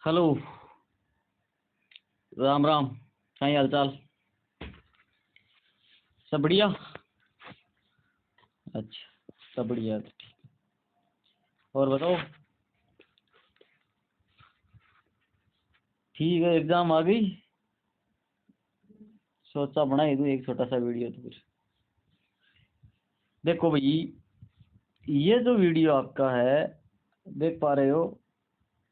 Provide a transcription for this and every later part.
Hello. Ram Ram. क्या हाल चाल? सब बढ़िया। अच्छा, सब बढ़िया तो ठीक है। और बताओ। ठीक है, एग्जाम आ गई। सोचा बना ही दूँ एक छोटा सा वीडियो तो फिर देखो भाई। ये जो वीडियो आपका है, देख पा रहे हो?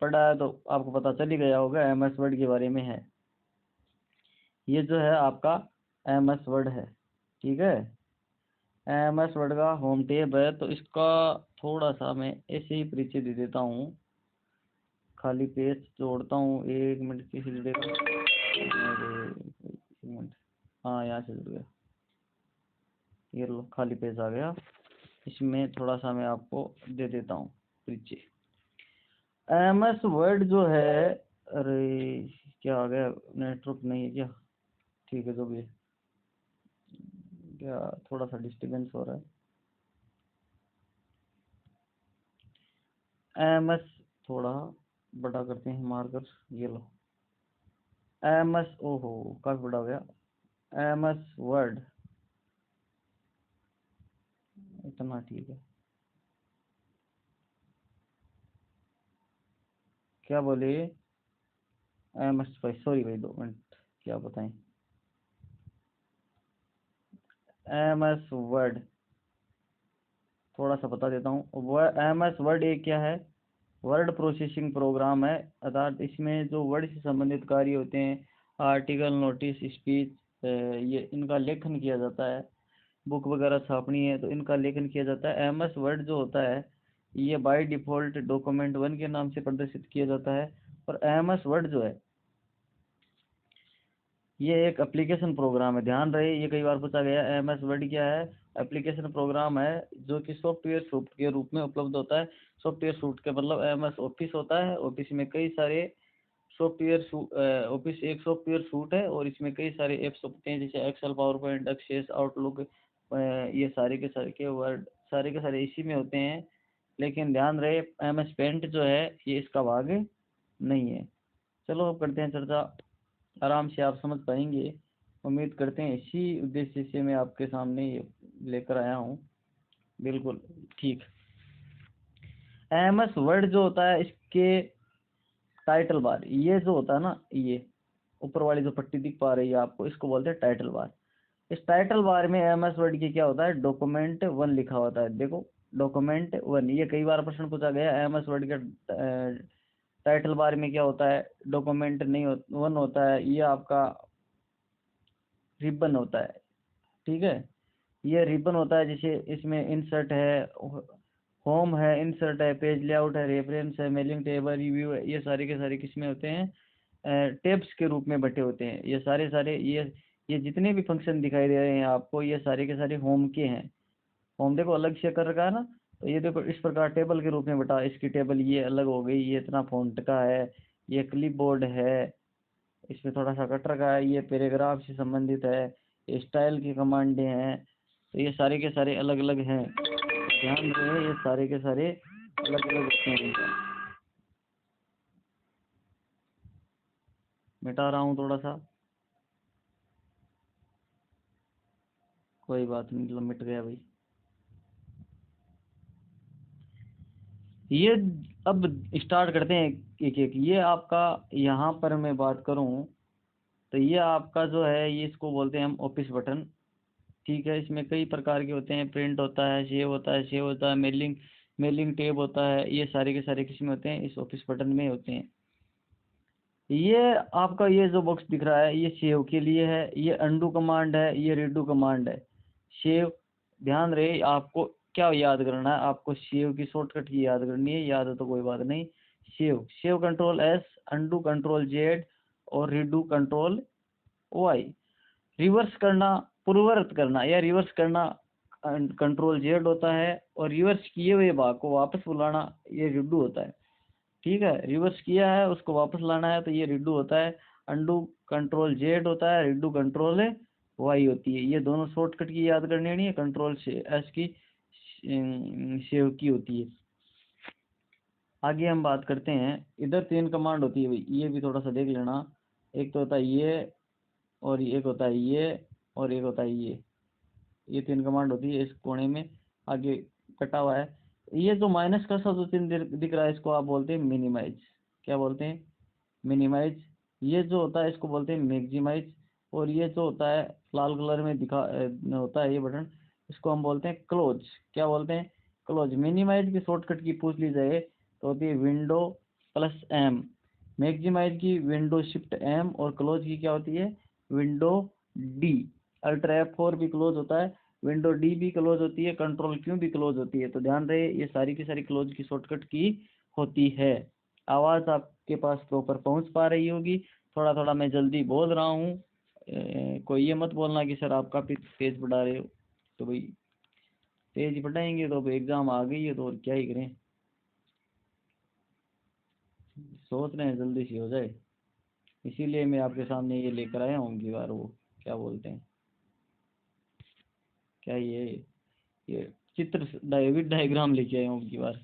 पढ़ा है तो आपको पता चल ही गया होगा, एम एस वर्ड के बारे में है। ये जो है आपका एम एस वर्ड है, ठीक है। एम एस वर्ड का होम टेब है, तो इसका थोड़ा सा मैं ऐसे ही परिचय दे देता हूँ। खाली पेज जोड़ता हूँ, 1 मिनट किसी जुड़ेगा। अरे, एक मिनट। हाँ, यहाँ से जुड़ गया। ये लो, खाली पेज आ गया। इसमें थोड़ा सा मैं आपको दे देता हूँ परिचय। एम एस वर्ड जो है, अरे क्या आ गया, नेटवर्क नहीं है क्या? ठीक है, जो भी है। क्या थोड़ा सा डिस्टर्बेंस हो रहा है। एम एस थोड़ा बड़ा करते हैं मार्कर। ये लो, एम एस, ओहो काफी बड़ा हो गया। एम एस वर्ड इतना ठीक है। क्या बोले? एम एस भाई, सॉरी भाई, 2 मिनट। क्या बताएं? एम एस वर्ड थोड़ा सा बता देता हूँ। एम एस वर्ड एक क्या है? वर्ड प्रोसेसिंग प्रोग्राम है। अर्थात इसमें जो वर्ड से संबंधित कार्य होते हैं, आर्टिकल, नोटिस, स्पीच, ये इनका लेखन किया जाता है। बुक वगैरह छापनी है तो इनका लेखन किया जाता है। एम एस वर्ड जो होता है, ये बाय डिफ़ॉल्ट डॉक्यूमेंट 1 के नाम से प्रदर्शित किया जाता है। और एम एस वर्ड जो है, ये एक एप्लीकेशन प्रोग्राम है। ध्यान रहे, ये कई बार पूछा गया। एम एस वर्ड क्या है? एप्लीकेशन प्रोग्राम है जो कि सॉफ्टवेयर सूट के रूप में उपलब्ध होता है। सॉफ्टवेयर सूट का मतलब एम एस ऑफिस होता है। ऑफिस में कई सारे सॉफ्टवेयर, ऑफिस एक सॉफ्टवेयर सूट है और इसमें कई सारे ऐप्स होते हैं, जैसे Excel, PowerPoint, Access, Outlook, ये सारे के सारे इसी में होते हैं। लेकिन ध्यान रहे, एम एस पेंट जो है ये इसका भाग नहीं है। चलो अब करते हैं चर्चा। आराम से आप समझ पाएंगे, उम्मीद करते हैं। इसी उद्देश्य से मैं आपके सामने ये लेकर आया हूँ। बिल्कुल ठीक। एम एस वर्ड जो होता है, इसके टाइटल बार, ये जो होता है ना, ये ऊपर वाली जो पट्टी दिख पा रही है आपको, इसको बोलते हैं टाइटल बार। इस टाइटल बार में एम एस वर्ड की क्या होता है? डॉक्यूमेंट 1 लिखा होता है। देखो, डॉक्यूमेंट 1, ये कई बार प्रश्न पूछा गया। एम एस वर्ड के टाइटल बार में क्या होता है? डॉक्यूमेंट नहीं 1 होता है, ये आपका रिबन होता है, ठीक है। ये रिबन होता है, जैसे इसमें इंसर्ट है, होम है, इंसर्ट है, पेज लेआउट है, रेफरेंस है, मेलिंग टेबल, रिव्यू है। ये सारे के सारे किसमें होते हैं? टेब्स के रूप में बटे होते हैं। ये सारे सारे ये जितने भी फंक्शन दिखाई दे रहे हैं आपको, ये सारे के सारे होम के हैं। होम देखो अलग से कर रखा है ना, तो ये देखो इस प्रकार टेबल के रूप में बटा। इसकी टेबल ये अलग हो गई, ये इतना फॉन्ट का है, ये क्लिप बोर्ड है, इसमें थोड़ा सा कट रखा है, ये पैराग्राफ से संबंधित है, ये स्टाइल की कमांडें हैं। तो ये सारे के सारे अलग अलग हैं। ध्यान रहे, ये सारे के सारे अलग अलग होते हैं इनका। मिटा रहा हूँ थोड़ा सा, कोई बात नहीं, मतलब मिट गया भाई। ये अब स्टार्ट करते हैं एक एक। ये आपका, यहाँ पर मैं बात करूँ तो ये आपका जो है, ये इसको बोलते हैं हम ऑफिस बटन, ठीक है। इसमें कई प्रकार के होते हैं। प्रिंट होता है, सेव होता है, मेलिंग मेलिंग टेब होता है। ये सारे के सारे किसमें होते हैं? इस ऑफिस बटन में होते हैं। ये आपका ये जो बॉक्स दिख रहा है, ये सेव के लिए है, ये अंडू कमांड है, ये रीडू कमांड है। सेव, ध्यान रहे आपको क्या याद करना है? आपको सेव की शॉर्टकट की याद करनी है। याद है तो कोई बात नहीं। Save, save control S, undo control Z, और रीडू कंट्रोल वाई। रिवर्स करना, पूर्ववत करना या रिवर्स करना, कंट्रोल जेड होता है। और रिवर्स किए हुए भाग को वापस बुलाना, ये रिडू होता है, ठीक है। रिवर्स किया है, उसको वापस लाना है, तो ये रिडू होता है। अंडू कंट्रोल जेड होता है, रिडू कंट्रोल वाई होती है। ये दोनों शॉर्टकट की याद करनी नहीं है। कंट्रोल से एस की सेव की होती है। आगे हम बात करते हैं, इधर 3 कमांड होती है भाई, ये भी थोड़ा सा देख लेना। एक तो होता है ये, और एक होता है ये, और एक होता है ये 3 कमांड होती है इस कोने में, आगे कटा हुआ है। ये जो माइनस का सा जो चिन्ह दिख रहा है, इसको आप बोलते हैं मिनिमाइज। क्या बोलते हैं? मिनिमाइज। ये जो होता है इसको बोलते हैं मैक्सिमाइज। और ये जो होता है लाल कलर में दिखा होता है ये बटन, इसको हम बोलते हैं क्लोज। क्या बोलते हैं? क्लोज। मिनिमाइज की शॉर्टकट की पूछ ली जाए तो होती है विंडो प्लस एम। मैक्सिमाइज की विंडो शिफ्ट एम, और क्लोज की क्या होती है? Window D. अल्ट्रा F4 भी क्लोज होता है, विंडो डी भी क्लोज होती है, कंट्रोल क्यू भी क्लोज होती है। तो ध्यान रहे ये सारी की सारी क्लोज की शॉर्टकट की होती है। आवाज़ आपके पास प्रॉपर पहुंच पा रही होगी। थोड़ा थोड़ा मैं जल्दी बोल रहा हूँ, कोई ये मत बोलना कि सर आप काफ़ी तेज पढ़ा रहे हो। तो भाई तेज पढ़ाएंगे तो एग्ज़ाम आ गई है तो और क्या ही करें, सोच रहे हैं जल्दी से हो जाए, इसीलिए मैं आपके सामने ये लेकर आया हूँ कि बार वो क्या बोलते हैं, क्या ये चित्र डायग्राम लेके आया हूँ की बार।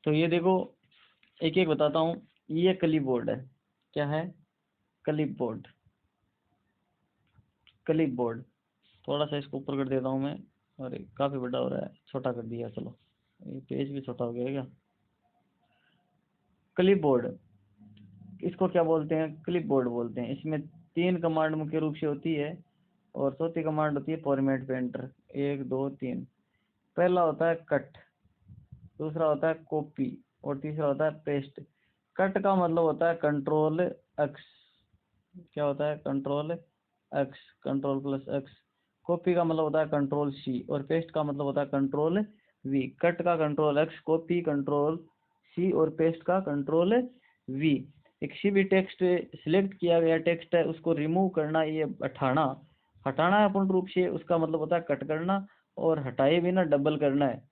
तो ये देखो, एक एक बताता हूँ। ये क्लिप बोर्ड है। क्या है? Clip board. Clip board. थोड़ा सा इसको ऊपर कर देता हूँ मैं, और काफ़ी बड़ा हो रहा है, छोटा कर दिया, चलो ये पेज भी छोटा हो गया क्या। क्लिप बोर्ड, इसको क्या बोलते हैं? क्लिप बोर्ड बोलते हैं। इसमें 3 कमांड मुख्य रूप से होती है, और चौथी कमांड होती है फॉर्मेट पेंटर। 1 2 3। पहला होता है कट, दूसरा होता है कॉपी, और तीसरा होता है पेस्ट। कट का मतलब होता है कंट्रोल एक्स। क्या होता है? Control x, control plus x. Copy का मतलब होता है कंट्रोल सी, और पेस्ट का मतलब होता है कंट्रोल वी। कट का control X, copy control C, और पेस्ट का कंट्रोल वी। एक किसी भी टेक्स्ट, सिलेक्ट किया गया टेक्स्ट है उसको रिमूव करना, ये हटाना, हटाना है पूर्ण रूप से, उसका मतलब होता है कट करना। और हटाए बिना डबल करना है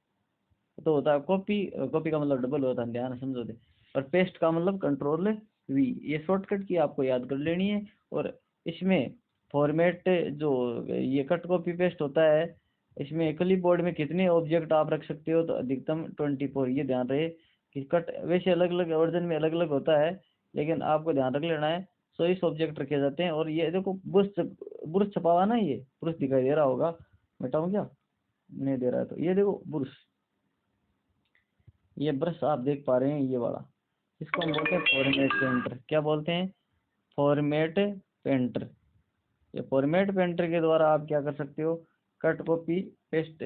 तो होता है कॉपी। कॉपी का मतलब डबल होता है, ध्यान समझो दे। और पेस्ट का मतलब कंट्रोल वी। ये शॉर्टकट की आपको याद कर लेनी है। और इसमें फॉर्मेट जो ये कट कॉपी पेस्ट होता है, इसमें क्लिप बोर्ड में कितने ऑब्जेक्ट आप रख सकते हो? तो अधिकतम 24। ये ध्यान रहे कि कट वैसे अलग अलग वर्जन में अलग अलग होता है, लेकिन आपको ध्यान रख लेना है 120 ऑब्जेक्ट रखे जाते हैं। और ये देखो ब्रश, ब्रश छपा हुआ ना, ये ब्रश दिखाई दे रहा होगा, मिटाऊं क्या? नहीं दे रहा है तो ये देखो ब्रश, ये ब्रश आप देख पा रहे हैं, ये वाला, इसको हम बोलते हैं फॉर्मेट पेंटर। क्या बोलते हैं? Format painter. ये फॉर्मेट पेंटर के द्वारा आप क्या कर सकते हो? कट कॉपी पेस्ट,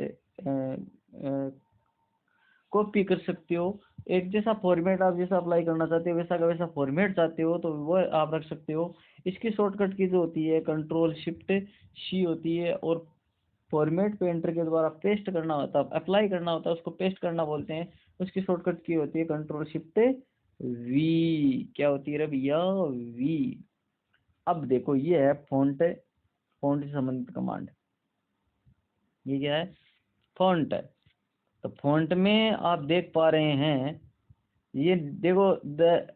कॉपी कर सकते हो। एक जैसा फॉर्मेट आप जैसा अप्लाई करना चाहते हो, वैसा का वैसा फॉर्मेट चाहते हो तो वो आप रख सकते हो। इसकी शॉर्टकट की जो होती है कंट्रोल शिफ्ट सी होती है। और फॉर्मेट पेंटर के द्वारा पेस्ट करना होता है, अप्लाई करना होता है, उसको पेस्ट करना बोलते हैं। उसकी शॉर्टकट की होती है कंट्रोल शिफ्ट वी। क्या होती है रे भैया? वी। अब देखो ये है फॉन्ट, फॉन्ट से संबंधित कमांड। ये क्या है? फॉन्ट है। तो फॉन्ट में आप देख पा रहे हैं, ये देखो द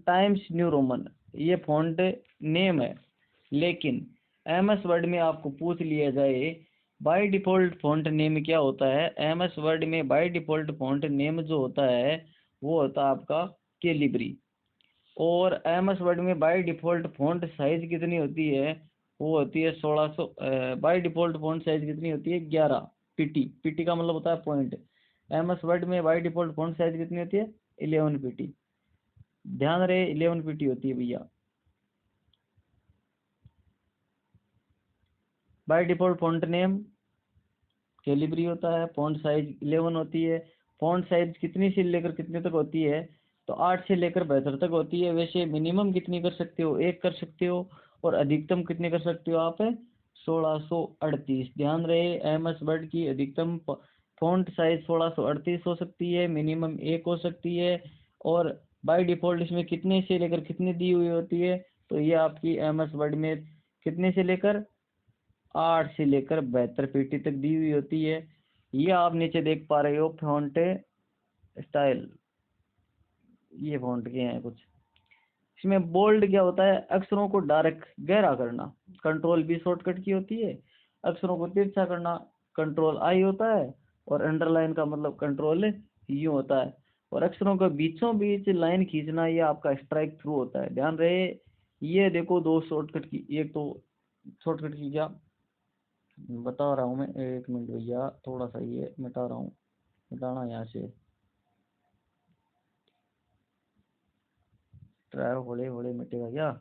टाइम्स न्यू रोमन, ये फॉन्ट नेम है। लेकिन एमएस वर्ड में आपको पूछ लिया जाए बाय डिफ़ॉल्ट फॉन्ट नेम क्या होता है, एमएस वर्ड में बाय डिफ़ॉल्ट फॉन्ट नेम जो होता है वो होता है आपका कैलिब्री। और एमएस वर्ड में बाय डिफ़ॉल्ट फॉन्ट साइज कितनी होती है? वो होती है 1600। बाय डिफ़ॉल्ट फॉन्ट साइज कितनी होती है? 11 पीटी। पीटी का मतलब होता है पॉइंट। एमएस वर्ड में बाय डिफ़ॉल्ट फॉन्ट साइज कितनी होती है? 11 पीटी। ध्यान रहे 11 पीटी होती है भैया। By default font name Calibri होता है, फॉन्ट साइज 11 होती है। फॉन्ट साइज कितनी से लेकर कितने तक होती है? तो 8 से लेकर 72 तक होती है। वैसे मिनिमम कितनी कर सकते हो? 1 कर सकते हो। और अधिकतम कितने कर सकते हो आप? 1638। ध्यान रहे एम एस वर्ड की अधिकतम फॉन्ट साइज 1638 हो सकती है, मिनिमम 1 हो सकती है। और बाय डिफ़ॉल्ट इसमें कितने से लेकर कितने दी हुई होती है? तो ये आपकी एम एस वर्ड में कितने से लेकर 8 से लेकर 72 पीटी तक दी हुई होती है। ये आप नीचे देख पा रहे हो फॉन्ट स्टाइल, ये फॉन्ट के हैं कुछ। इसमें बोल्ड क्या होता है? अक्षरों को डार्क गहरा करना, कंट्रोल बी शॉर्टकट की होती है। अक्षरों को तिरछा करना कंट्रोल आई होता है। और अंडरलाइन का मतलब कंट्रोल यू होता है। और अक्षरों का बीचों बीच लाइन खींचना ये आपका स्ट्राइक थ्रू होता है। ध्यान रहे, ये देखो दो शॉर्टकट की, एक तो शॉर्टकट की क्या बता रहा हूँ मैं, एक मिनट भैया, थोड़ा सा ये मिटा रहा हूँ, मिटाना यहाँ से, ट्राई होले होले मिटेगा क्या,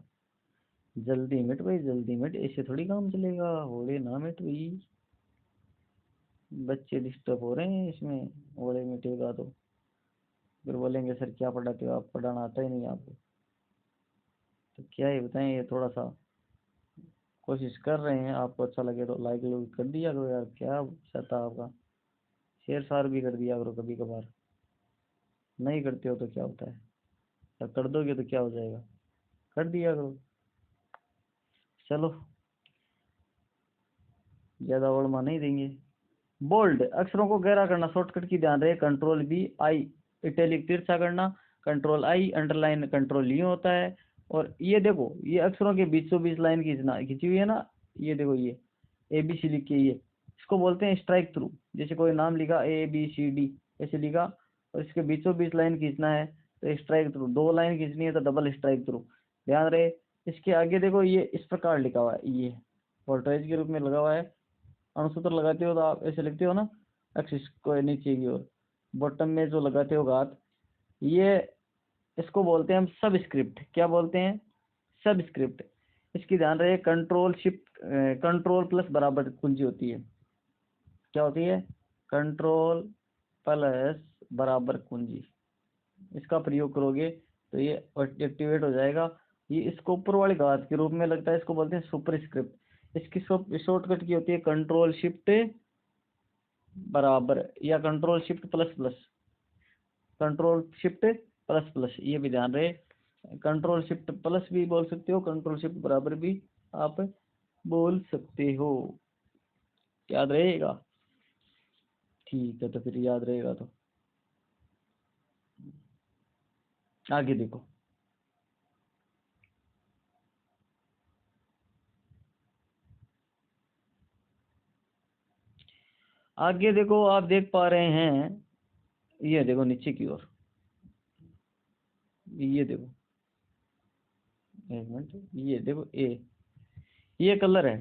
जल्दी मिट भाई जल्दी मिट, ऐसे थोड़ी काम चलेगा, होले ना मिट भाई, बच्चे डिस्टर्ब हो रहे हैं इसमें, होले मिटेगा तो फिर बोलेंगे सर क्या पढ़ाते हो आप, पढ़ाना आता ही नहीं आपको। तो क्या ही बताएं, ये थोड़ा सा कोशिश कर रहे हैं, आपको अच्छा लगे तो लाइक लोग कर दिया करो यार, क्या चाहता आपका, शेयर सार भी कर दिया करो कभी कभार, नहीं करते हो तो क्या होता है, या कर दोगे तो क्या हो जाएगा, कर दिया करो। चलो ज़्यादा ओढ़मा नहीं देंगे। बोल्ड अक्षरों को गहरा करना, शॉर्टकट की ध्यान रहे, कंट्रोल बी आई, इटैलिक तिरछा करना, कंट्रोल आई, अंडरलाइन कंट्रोल यूं होता है। और ये देखो ये अक्षरों के बीचों बीच लाइन खींचना, खींची हुई है ना, ये देखो ये ए बी सी लिख के, ये इसको बोलते हैं स्ट्राइक थ्रू। जैसे कोई नाम लिखा ए बी सी डी ऐसे लिखा और इसके बीचों बीच लाइन खींचना है तो स्ट्राइक थ्रू, दो लाइन खींचनी है तो डबल स्ट्राइक थ्रू। ध्यान रहे, इसके आगे देखो ये इस प्रकार लिखा हुआ है, ये वोल्टेज के रूप में लगा हुआ है, अणुसूत्र लगाते हो तो आप ऐसे लिखते हो ना, एक्सिस को नीचे की ओर, बॉटम में जो लगाते हो घात, ये इसको बोलते हैं हम सब स्क्रिप्ट। क्या बोलते हैं, सब स्क्रिप्ट। इसकी ध्यान रहे, कंट्रोल शिफ्ट कंट्रोल प्लस बराबर कुंजी होती है, क्या होती है, कंट्रोल प्लस बराबर कुंजी, इसका प्रयोग करोगे तो ये एक्टिवेट हो जाएगा। ये इसको ऊपर वाले घात के रूप में लगता है, इसको बोलते हैं सुपर स्क्रिप्ट। इसकी शॉर्टकट की होती है कंट्रोल शिफ्ट बराबर या control shift plus plus, control shift plus plus, ये भी ध्यान रहे, कंट्रोल शिफ्ट प्लस भी बोल सकते हो, कंट्रोल शिफ्ट बराबर भी आप बोल सकते हो, याद रहेगा। ठीक है तो फिर याद रहेगा तो आगे देखो, आगे देखो आप देख पा रहे हैं, ये देखो नीचे की ओर, ये देखो एक मिनट, ये देखो ये कलर है,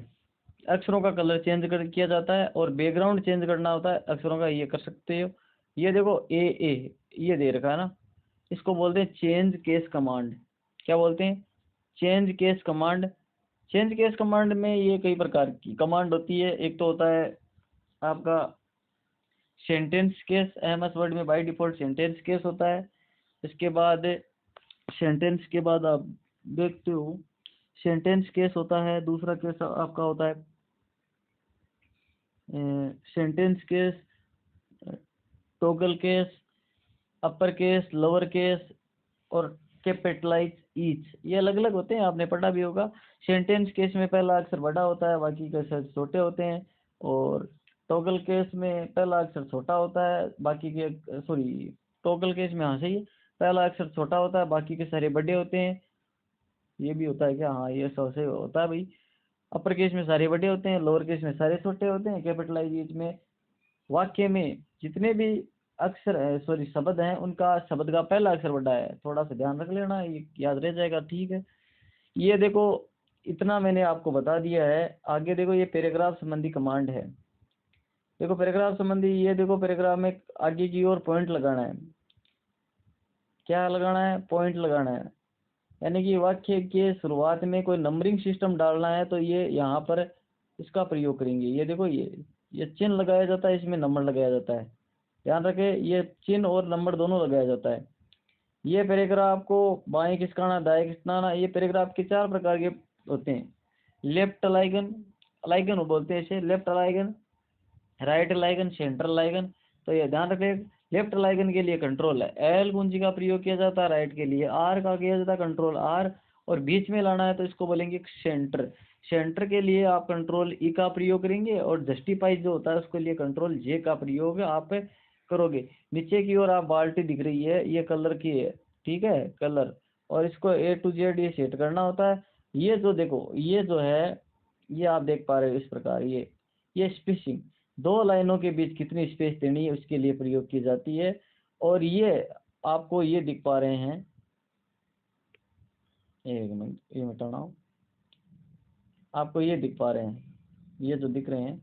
अक्षरों का कलर चेंज कर किया जाता है और बैकग्राउंड चेंज करना होता है अक्षरों का, ये कर सकते हो। ये देखो ए ये दे रखा है ना, इसको बोलते हैं चेंज केस कमांड। क्या बोलते हैं, change case command. Change case command में ये कई प्रकार की कमांड होती है, एक तो होता है आपका सेंटेंस केस, एमएस वर्ड में बाय डिफॉल्ट सेंटेंस केस होता है। इसके बाद सेंटेंस के बाद आप देखते हो सेंटेंस केस होता है, दूसरा केस आपका होता है sentence case, toggle case, upper case, lower case और कैपिटलाइज ईच, ये अलग अलग होते हैं, आपने पढ़ा भी होगा। सेंटेंस केस में पहला अक्षर बड़ा होता है, बाकी के अक्षर छोटे होते हैं। और टोगल केस में पहला अक्षर छोटा होता है, बाकी के सॉरी टोगल केस में हाँ सही है, पहला अक्षर छोटा होता है, बाकी के सारे बड़े होते हैं। ये भी होता है क्या, हाँ ये सबसे होता है भाई। अपर केस में सारे बड़े होते हैं, लोअर केस में सारे छोटे होते हैं, कैपिटलाइज ईच में वाक्य में जितने भी अक्षर है सॉरी शब्द हैं उनका शब्द का पहला अक्षर बड़ा है, थोड़ा सा ध्यान रख लेना, ये याद रह जाएगा। ठीक है, ये देखो इतना मैंने आपको बता दिया है। आगे देखो ये पैराग्राफ संबंधी कमांड है, देखो पैराग्राफ संबंधी, ये देखो पैराग्राफ में आगे की ओर पॉइंट लगाना है, क्या लगाना है, पॉइंट लगाना है, यानी कि वाक्य के शुरुआत में कोई नंबरिंग सिस्टम डालना है तो ये यहाँ पर इसका प्रयोग करेंगे। ये देखो ये चिन्ह लगाया जाता है, इसमें नंबर लगाया जाता है, ध्यान रखें ये चिन्ह और नंबर दोनों लगाया जाता है। ये पैराग्राफ को बाएं खिसकाना दाएं खिसकाना, ये पैराग्राफ के चार प्रकार के होते हैं। लेफ्ट अलाइगन, अलाइगन बोलते हैं इसे, लेफ्ट अलाइगन, राइट अलाइगन, सेंटर अलाइगन। तो ये ध्यान रखें, लेफ्ट अलाइगन के लिए कंट्रोल है एल कुंजी का प्रयोग किया जाता है, राइट के लिए आर का किया जाता है, कंट्रोल आर, और बीच में लाना है तो इसको बोलेंगे सेंटर। सेंटर के लिए आप कंट्रोल ई का प्रयोग करेंगे और जस्टिफाई जो होता है उसके लिए कंट्रोल जे का प्रयोग आप करोगे। नीचे की ओर आप बाल्टी दिख रही है, ये कलर की है, ठीक है कलर, और इसको ए टू जेड ये सेट करना होता है। ये जो देखो ये जो है ये आप देख पा रहे हो इस प्रकार, ये स्पेसिंग दो लाइनों के बीच कितनी स्पेस देनी है उसके लिए प्रयोग की जाती है। और ये आपको ये दिख पा रहे हैं, एक मिनट ये मिटाना, आपको ये दिख पा रहे हैं, ये जो दिख रहे हैं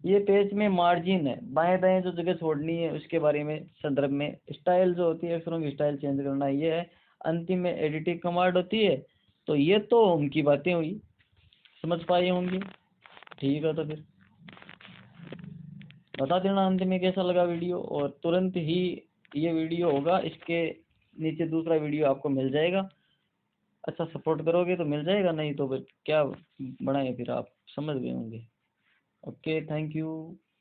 ये पेज में मार्जिन है, बाएं दाएं जो जगह छोड़नी है उसके बारे में संदर्भ में। स्टाइल जो होती है अक्षरों की स्टाइल चेंज करना ये है। अंतिम में एडिटिंग कमांड होती है। तो ये तो उनकी बातें हुई, समझ पाए होंगे। ठीक है, तो फिर बता देना अंत में कैसा लगा वीडियो, और तुरंत ही ये वीडियो होगा, इसके नीचे दूसरा वीडियो आपको मिल जाएगा। अच्छा सपोर्ट करोगे तो मिल जाएगा, नहीं तो फिर क्या बनाए, फिर आप समझ गए होंगे। Okay, thank you.